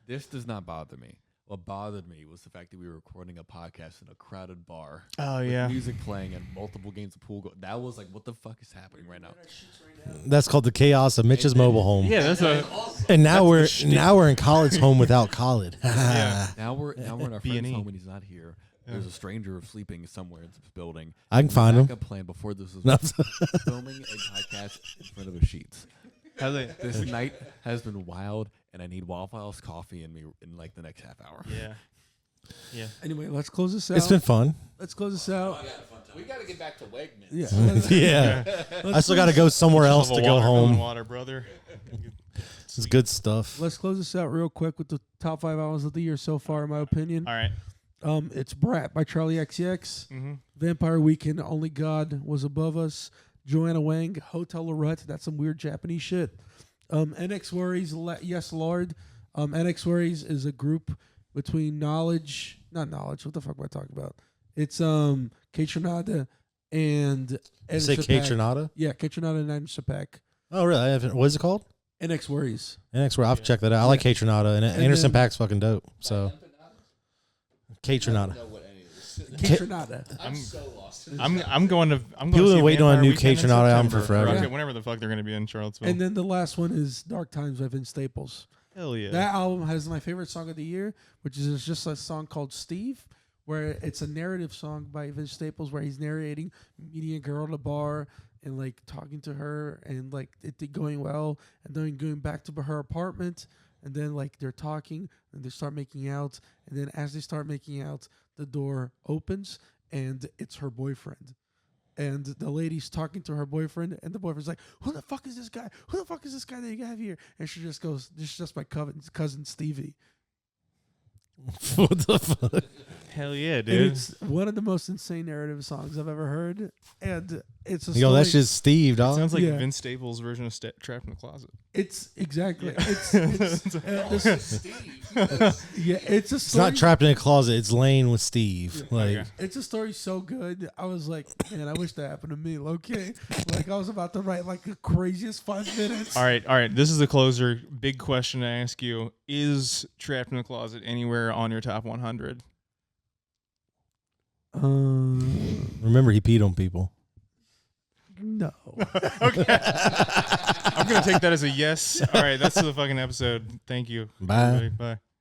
This does not bother me. What bothered me was the fact that we were recording a podcast in a crowded bar. Oh with yeah. music playing and multiple games of pool. That was like, what the fuck is happening right now? That's called the chaos of Mitch's mobile home. Yeah, that's a. And now we're in Khalid's home without Khalid. Yeah. Now we're in our friend's B&E. home and he's not here. There's a stranger sleeping somewhere in this building. I can find him. Backup plan before this was No. filming a podcast in front of the sheets. This night has been wild, and I need Waffle House coffee in me in like the next half hour. Yeah. Yeah. Anyway, let's close this out. It's been fun. Let's close this out. We got to get back to Wegmans. Yeah. Yeah. I still got to go somewhere else to go home. Water, brother. It's good stuff. Let's close this out real quick with the top 5 albums of the year so far, in my opinion. All right. It's Brat by Charlie XCX, Vampire Weekend, Only God Was Above Us, Joanna Wang, Hotel Lorette, that's some weird Japanese shit. NX Worries, Yes Lord. NX Worries is a group between not Knowledge, what the fuck am I talking about? It's Kate Trinada and You say Kate Trinada? Yeah, Kate Trinada and Anderson Paak. Oh, really? I haven't. What is it called? NX Worries. Next, I'll have to check that out. I like Kate Trinada, and Anderson then- Paak's fucking dope. So, Kate Trinada. know what any of this. Kate Trinada. I'm so lost. I'm going to. I'm People going been to waiting on a new Kate Trinada album for forever. Okay, whenever the fuck they're going to be in Charlottesville. And then the last one is Dark Times by Vince Staples. Hell yeah. That album has my favorite song of the year, which is just a song called Steve, where it's a narrative song by Vince Staples where he's narrating meeting a girl at a bar and like talking to her and like it going well, and then going back to her apartment, and then like they're talking and they start making out, and then as they start making out, the door opens and it's her boyfriend. And the lady's talking to her boyfriend, and the boyfriend's like, "Who the fuck is this guy? Who the fuck is this guy that you have here?" And she just goes, "This is just my cousin Stevie." What the fuck? Hell yeah, And dude. it's one of the most insane narrative songs I've ever heard, and it's a Yo, story. that's just Steve, dog. Sounds like Yeah. Vince Staples' version of Trapped in the Closet. It's exactly. Yeah. It's yeah. It's a It's story. not trapped in a closet. It's laying with Steve. Like, Okay. It's a story so good. I was like, man, I wish that happened to me. Okay, like I was about to write like the craziest 5 minutes. All right. This is the closer. Big question to ask you: is Trapped in the Closet anywhere on your top 100? remember, he peed on people. No. Okay. I'm gonna take that as a yes. All right, that's the fucking episode. Thank you. Bye. Everybody. Bye.